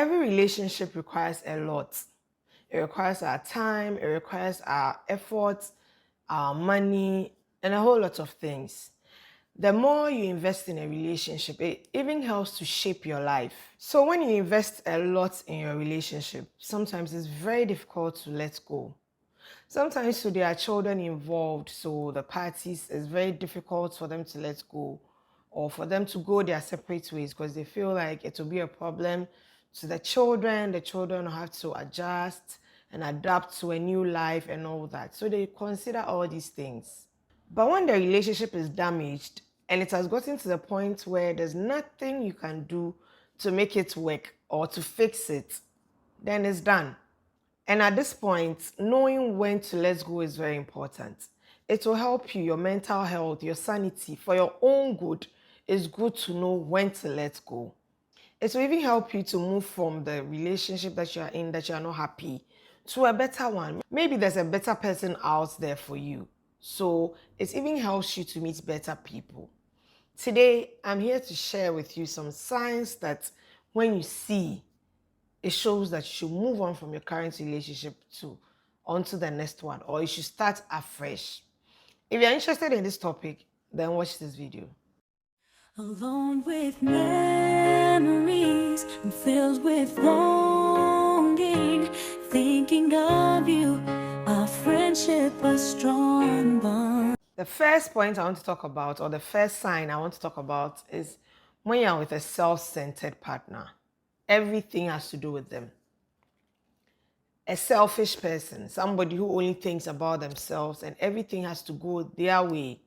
Every relationship requires a lot. It requires our time, it requires our effort, our money, and a whole lot of things. The more you invest in a relationship, it even helps to shape your life. So when you invest a lot in your relationship, sometimes it's very difficult to let go. Sometimes so there are children involved, so the parties, it's very difficult for them to let go or for them to go their separate ways because they feel like it will be a problem to the children. The children will have to adjust and adapt to a new life and all that. So they consider all these things. But when the relationship is damaged and it has gotten to the point where there's nothing you can do to make it work or to fix it, then it's done. And at this point, knowing when to let go is very important. It will help you, your mental health, your sanity, for your own good. It's good to know when to let go. It will even help you to move from the relationship that you are in, that you are not happy, to a better one. Maybe there's a better person out there for you. So it even helps you to meet better people. Today, I'm here to share with you some signs that when you see, it shows that you should move on from your current relationship to onto the next one, or you should start afresh. If you're interested in this topic, then watch this video. Alone with memories, I'm filled with longing, thinking of you, our friendship a strong bond. The first point I want to talk about, or the first sign I want to talk about, is when you're with a self-centered partner. Everything has to do with them. A selfish person, somebody who only thinks about themselves and everything has to go their way.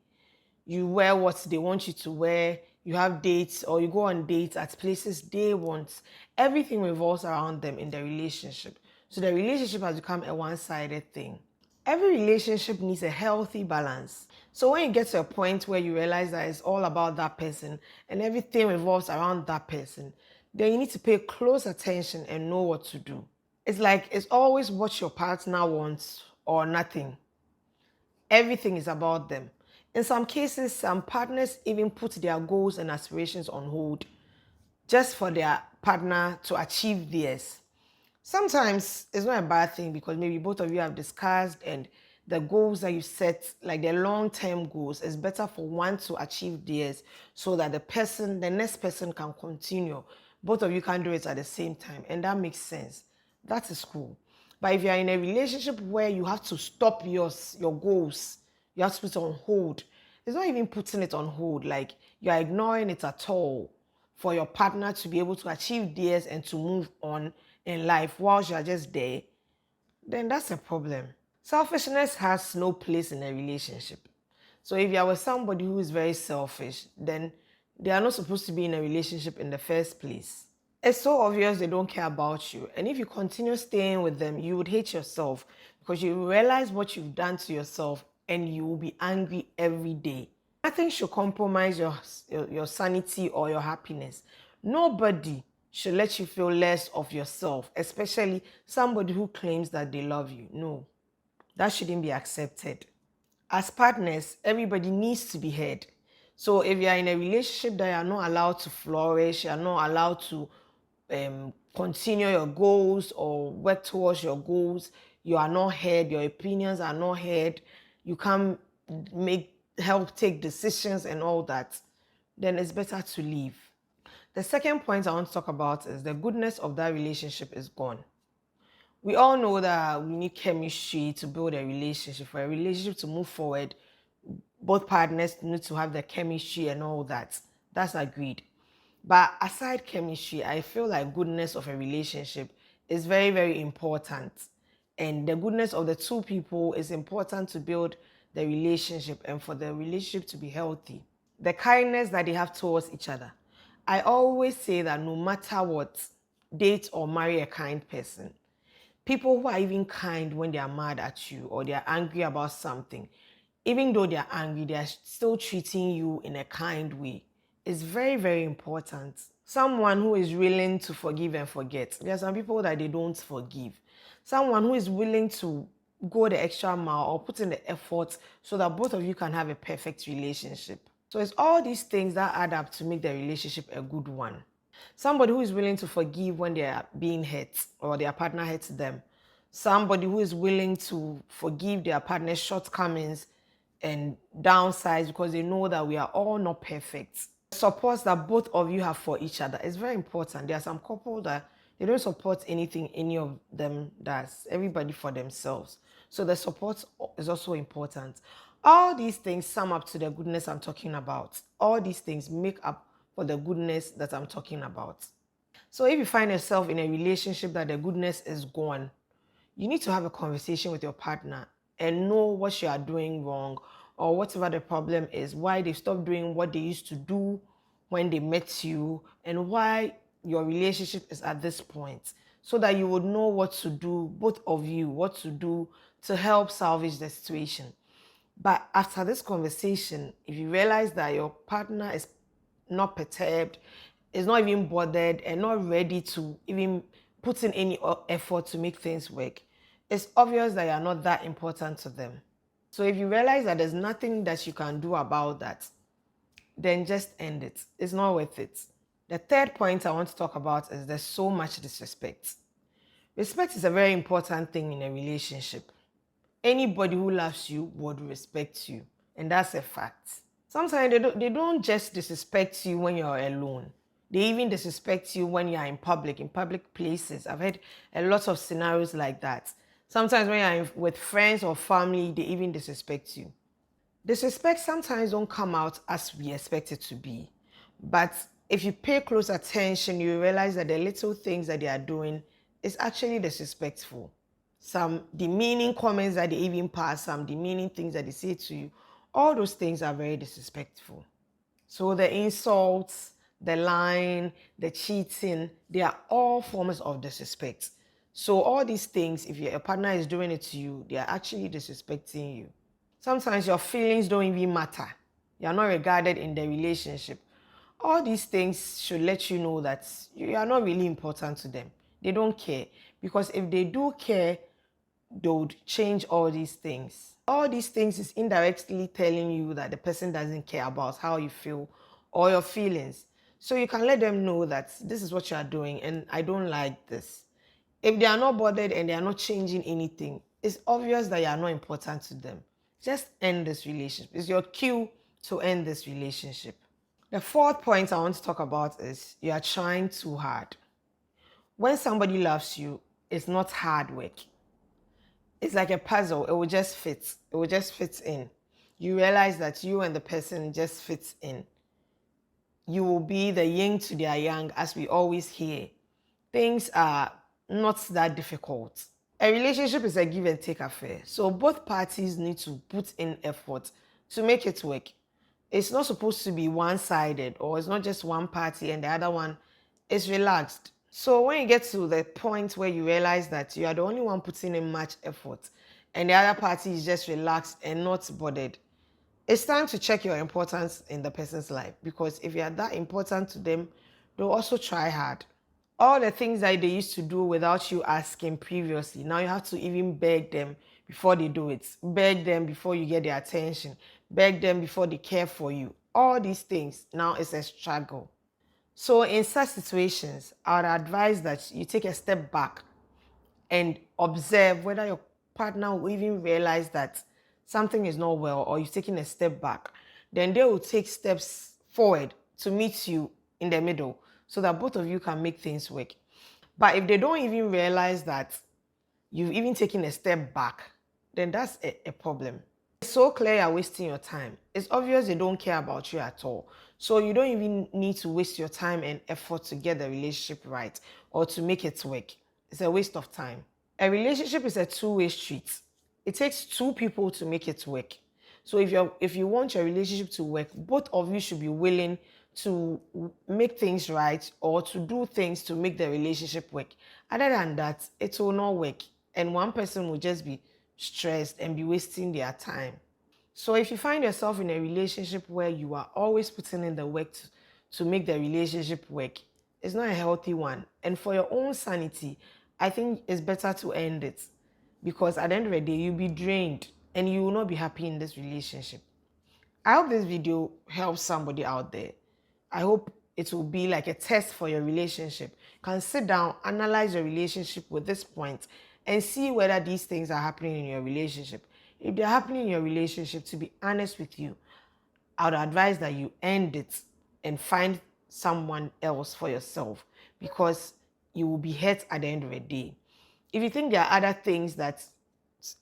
You wear what they want you to wear, you have dates or you go on dates at places they want. Everything revolves around them in the relationship. So the relationship has become a one-sided thing. Every relationship needs a healthy balance. So when you get to a point where you realize that it's all about that person and everything revolves around that person, then you need to pay close attention and know what to do. It's like it's always what your partner wants or nothing. Everything is about them. In some cases, some partners even put their goals and aspirations on hold just for their partner to achieve theirs. Sometimes it's not a bad thing because maybe both of you have discussed and the goals that you set, like the long-term goals, is better for one to achieve theirs so that the next person can continue. Both of you can do it at the same time, and that makes sense. That is cool. But if you're in a relationship where you have to stop your goals, you have to put it on hold. It's not even putting it on hold, like you're ignoring it at all for your partner to be able to achieve theirs and to move on in life whilst you're just there, then that's a problem. Selfishness has no place in a relationship. So if you're with somebody who is very selfish, then they are not supposed to be in a relationship in the first place. It's so obvious they don't care about you. And if you continue staying with them, you would hate yourself because you realize what you've done to yourself and you will be angry every day. Nothing should compromise your sanity or your happiness. Nobody should let you feel less of yourself, especially somebody who claims that they love you. No, that shouldn't be accepted. As partners, everybody needs to be heard. So if you're in a relationship that you're not allowed to flourish, you're not allowed to continue your goals or work towards your goals, you are not heard, your opinions are not heard, you can't help take decisions and all that, then it's better to leave. The second point I want to talk about is the goodness of that relationship is gone. We all know that we need chemistry to build a relationship. For a relationship to move forward, both partners need to have the chemistry and all that. That's agreed. But aside chemistry, I feel like goodness of a relationship is very, very important. And the goodness of the two people is important to build the relationship and for the relationship to be healthy. The kindness that they have towards each other. I always say that no matter what, date or marry a kind person. People who are even kind when they are mad at you or they are angry about something, even though they are angry, they are still treating you in a kind way. It's very, very important. Someone who is willing to forgive and forget. There are some people that they don't forgive. Someone who is willing to go the extra mile or put in the effort so that both of you can have a perfect relationship. So it's all these things that add up to make the relationship a good one. Somebody who is willing to forgive when they are being hurt or their partner hurts them. Somebody who is willing to forgive their partner's shortcomings and downsides because they know that we are all not perfect. Support that both of you have for each other is very important. There are some couples that they don't support anything any of them does. Everybody for themselves. So the support is also important. All these things sum up to the goodness I'm talking about. All these things make up for the goodness that I'm talking about. So if you find yourself in a relationship that the goodness is gone, you need to have a conversation with your partner and know what you are doing wrong or whatever the problem is, why they stopped doing what they used to do when they met you, and why your relationship is at this point, so that you would know what to do, both of you, what to do to help salvage the situation. But after this conversation, if you realize that your partner is not perturbed, is not even bothered, and not ready to even put in any effort to make things work, it's obvious that you're not that important to them. So if you realize that there's nothing that you can do about that, then just end it. It's not worth it. The third point I want to talk about is there's so much disrespect. Respect is a very important thing in a relationship. Anybody who loves you would respect you, and that's a fact. Sometimes they don't just disrespect you when you're alone. They even disrespect you when you're in public places. I've had a lot of scenarios like that. Sometimes when you're with friends or family, they even disrespect you. Disrespect sometimes don't come out as we expect it to be. But if you pay close attention, you realize that the little things that they are doing is actually disrespectful. Some demeaning comments that they even pass, some demeaning things that they say to you, all those things are very disrespectful. So the insults, the lying, the cheating, they are all forms of disrespect. So all these things, if your partner is doing it to you, they are actually disrespecting you. Sometimes your feelings don't even matter. You are not regarded in the relationship. All these things should let you know that you are not really important to them. They don't care. Because if they do care, they would change all these things. All these things is indirectly telling you that the person doesn't care about how you feel or your feelings. So you can let them know that this is what you are doing and I don't like this. If they are not bothered and they are not changing anything, it's obvious that you are not important to them. Just end this relationship. It's your cue to end this relationship. The fourth point I want to talk about is you are trying too hard. When somebody loves you, it's not hard work. It's like a puzzle. It will just fit. It will just fit in. You realize that you and the person just fits in. You will be the yin to their yang, as we always hear. Things are not that difficult. A relationship is a give and take affair. So both parties need to put in effort to make it work. It's not supposed to be one-sided, or it's not just one party and the other one is relaxed. So when you get to the point where you realize that you are the only one putting in much effort and the other party is just relaxed and not bothered, it's time to check your importance in the person's life, because if you are that important to them, they'll also try hard. All the things that they used to do without you asking previously, now you have to even beg them before they do it. Beg them before you get their attention. Beg them before they care for you. All these things, now it's a struggle. So in such situations, I would advise that you take a step back and observe whether your partner will even realize that something is not well, or you've taken a step back. Then they will take steps forward to meet you in the middle so that both of you can make things work. But if they don't even realize that you've even taken a step back, then that's a problem. It's so clear you're wasting your time. It's obvious they don't care about you at all. So you don't even need to waste your time and effort to get the relationship right or to make it work. It's a waste of time. A relationship is a two-way street. It takes two people to make it work. So if you want your relationship to work, both of you should be willing to make things right or to do things to make the relationship work. Other than that, it will not work. And one person will just be stressed and be wasting their time. So if you find yourself in a relationship where you are always putting in the work to make the relationship work, it's not a healthy one. And for your own sanity, I think it's better to end it, because at the end of the day, you'll be drained and you will not be happy in this relationship. I hope this video helps somebody out there. I hope it will be like a test for your relationship. You can sit down, analyze your relationship with this point, and see whether these things are happening in your relationship. If they're happening in your relationship, to be honest with you, I would advise that you end it and find someone else for yourself, because you will be hurt at the end of the day. If you think there are other things that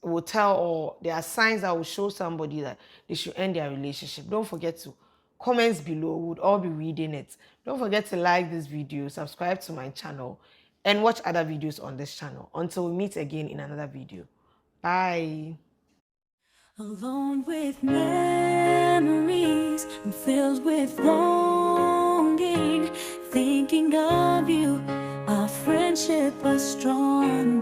will tell, or there are signs that will show somebody that they should end their relationship, don't forget to comments below. We would all be reading it. Don't forget to like this video, subscribe to my channel, and watch other videos on this channel. Until we meet again in another video. Bye. Alone with memories, I'm filled with longing, thinking of you. Our friendship was strong.